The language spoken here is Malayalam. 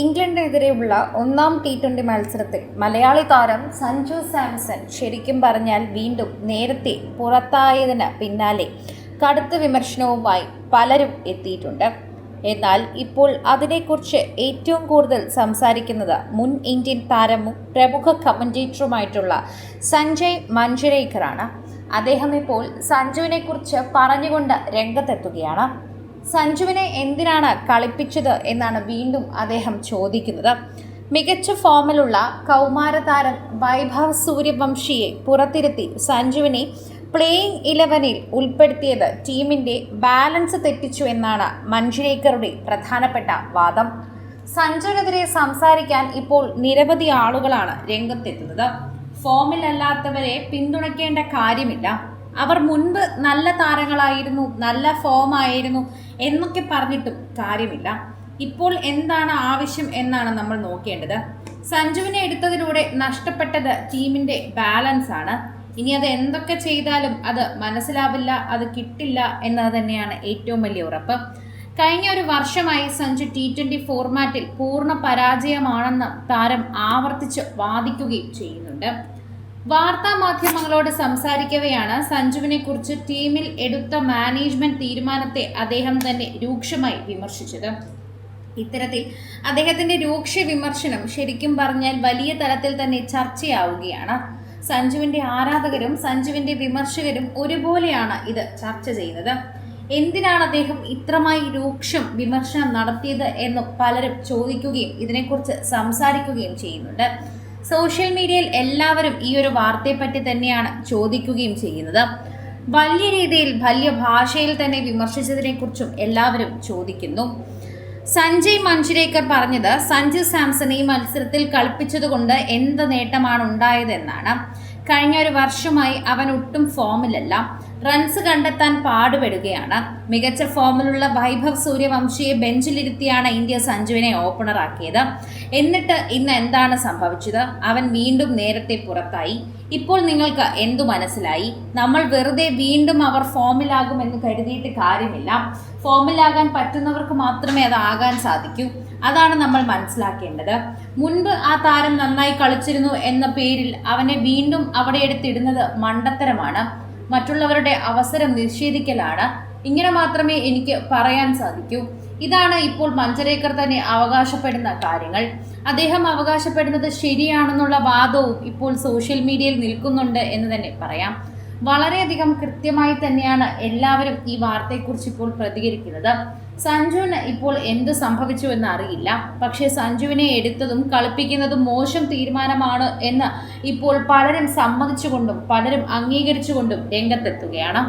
ഇംഗ്ലണ്ടിനെതിരെയുള്ള ഒന്നാം T20 മത്സരത്തിൽ മലയാളി താരം സഞ്ജു സാംസൺ ശരിക്കും പറഞ്ഞാൽ വീണ്ടും നേരത്തെ പുറത്തായതിന് പിന്നാലെ കടുത്ത വിമർശനവുമായി പലരും എത്തിയിട്ടുണ്ട്. എന്നാൽ ഇപ്പോൾ അതിനെക്കുറിച്ച് ഏറ്റവും കൂടുതൽ സംസാരിക്കുന്നത് മുൻ ഇന്ത്യൻ താരവും പ്രമുഖ കമന്റേറ്ററുമായിട്ടുള്ള സഞ്ജയ് മഞ്ജരേക്കറാണ്. അദ്ദേഹം ഇപ്പോൾ സഞ്ജുവിനെക്കുറിച്ച് പറഞ്ഞുകൊണ്ട് രംഗത്തെത്തുകയാണ്. സഞ്ജുവിനെ എന്തിനാണ് കളിപ്പിച്ചത് എന്നാണ് വീണ്ടും അദ്ദേഹം ചോദിക്കുന്നത്. മികച്ച ഫോമിലുള്ള കൗമാരതാരം വൈഭവ് സൂര്യവംശിയെ പുറത്തിരുത്തി സഞ്ജുവിനെ പ്ലേയിങ് 11-ൽ ഉൾപ്പെടുത്തിയത് ടീമിൻ്റെ ബാലൻസ് തെറ്റിച്ചു എന്നാണ് മഞ്ജരേക്കറുടെ പ്രധാനപ്പെട്ട വാദം. സഞ്ജുവിനെതിരെ സംസാരിക്കാൻ ഇപ്പോൾ നിരവധി ആളുകളാണ് രംഗത്തെത്തുന്നത്. ഫോമിലല്ലാത്തവരെ പിന്തുണയ്ക്കേണ്ട കാര്യമില്ല, അവർ മുൻപ് നല്ല താരങ്ങളായിരുന്നു, നല്ല ഫോമായിരുന്നു എന്നൊക്കെ പറഞ്ഞിട്ടും കാര്യമില്ല. ഇപ്പോൾ എന്താണ് ആവശ്യം എന്നാണ് നമ്മൾ നോക്കേണ്ടത്. സഞ്ജുവിനെ എടുത്തതിലൂടെ നഷ്ടപ്പെട്ടത് ടീമിൻ്റെ ബാലൻസ് ആണ്. ഇനി അത് എന്തൊക്കെ ചെയ്താലും അത് മനസ്സിലാവില്ല, അത് കിട്ടില്ല എന്നത് തന്നെയാണ് ഏറ്റവും വലിയ ഉറപ്പ്. കഴിഞ്ഞ ഒരു വർഷമായി സഞ്ജു T20 ഫോർമാറ്റിൽ പൂർണ്ണ പരാജയമാണെന്ന് താരം ആവർത്തിച്ച് വാദിക്കുകയും ചെയ്യുന്നുണ്ട്. വാർത്താ മാധ്യമങ്ങളോട് സംസാരിക്കവെയാണ് സഞ്ജുവിനെ കുറിച്ച് ടീമിൽ എടുത്ത മാനേജ്മെന്റ് തീരുമാനത്തെ അദ്ദേഹം തന്നെ രൂക്ഷമായി വിമർശിച്ചത്. ഇത്തരത്തിൽ അദ്ദേഹത്തിന്റെ രൂക്ഷ വിമർശനം ശരിക്കും പറഞ്ഞാൽ വലിയ തലത്തിൽ തന്നെ ചർച്ചയാവുകയാണ്. സഞ്ജുവിന്റെ ആരാധകരും സഞ്ജുവിന്റെ വിമർശകരും ഒരുപോലെയാണ് ഇത് ചർച്ച ചെയ്യുന്നത്. എന്തിനാണ് അദ്ദേഹം ഇത്രമായി രൂക്ഷം വിമർശനം നടത്തിയത് എന്ന് പലരും ചോദിക്കുകയും ഇതിനെക്കുറിച്ച് സംസാരിക്കുകയും ചെയ്യുന്നുണ്ട്. സോഷ്യൽ മീഡിയയിൽ എല്ലാവരും ഈ ഒരു വാർത്തയെപ്പറ്റി തന്നെയാണ് ചോദിക്കുകയും ചെയ്യുന്നത്. വലിയ രീതിയിൽ വലിയ ഭാഷയിൽ തന്നെ വിമർശിച്ചതിനെക്കുറിച്ചും എല്ലാവരും ചോദിക്കുന്നു. സഞ്ജയ് മഞ്ജരേക്കർ പറഞ്ഞത് സഞ്ജു സാംസൺ ഈ മത്സരത്തിൽ കളിപ്പിച്ചതുകൊണ്ട് എന്ത് നേട്ടമാണ് ഉണ്ടായതെന്നാണ്. കഴിഞ്ഞ ഒരു വർഷമായി അവൻ ഒട്ടും ഫോമിലല്ല, റൺസ് കണ്ടെത്താൻ പാടുപെടുകയാണ്. മികച്ച ഫോമിലുള്ള വൈഭവ് സൂര്യവംശിയെ ബെഞ്ചിലിരുത്തിയാണ് ഇന്ത്യ സഞ്ജുവിനെ ഓപ്പണറാക്കിയത്. എന്നിട്ട് ഇന്ന് എന്താണ് സംഭവിച്ചത്? അവൻ വീണ്ടും നേരത്തെ പുറത്തായി. ഇപ്പോൾ നിങ്ങൾക്ക് എന്തു മനസ്സിലായി? നമ്മൾ വെറുതെ വീണ്ടും അവർ ഫോമിലാകുമെന്ന് കരുതിയിട്ട് കാര്യമില്ല. ഫോമിലാകാൻ പറ്റുന്നവർക്ക് മാത്രമേ അത് ആകാൻ സാധിക്കൂ. അതാണ് നമ്മൾ മനസ്സിലാക്കേണ്ടത്. മുൻപ് ആ താരം നന്നായി കളിച്ചിരുന്നു എന്ന പേരിൽ അവനെ വീണ്ടും അവിടെ എടുത്തിടുന്നത് മണ്ടത്തരമാണ്, മറ്റുള്ളവരുടെ അവസരം നിഷേധിക്കലാണ്. ഇങ്ങനെ മാത്രമേ എനിക്ക് പറയാൻ സാധിക്കൂ. ഇതാണ് ഇപ്പോൾ മഞ്ജരേക്കർ തന്നെ അവകാശപ്പെടുന്ന കാര്യങ്ങൾ. അദ്ദേഹം അവകാശപ്പെടുന്നത് ശരിയാണെന്നുള്ള വാദവും ഇപ്പോൾ സോഷ്യൽ മീഡിയയിൽ നിൽക്കുന്നുണ്ട് എന്ന് തന്നെ പറയാം. വളരെയധികം കൃത്യമായി തന്നെയാണ് എല്ലാവരും ഈ വാർത്തയെക്കുറിച്ച് ഇപ്പോൾ പ്രതികരിക്കുന്നത്. സഞ്ജുവിന് ഇപ്പോൾ എന്ത് സംഭവിച്ചു എന്ന് അറിയില്ല, പക്ഷേ സഞ്ജുവിനെ എടുത്തതും കളിപ്പിക്കുന്നതും മോശം തീരുമാനമാണ് എന്ന് ഇപ്പോൾ പലരും സമ്മതിച്ചുകൊണ്ടും പലരും അംഗീകരിച്ചുകൊണ്ടും രംഗത്തെത്തുകയാണ്.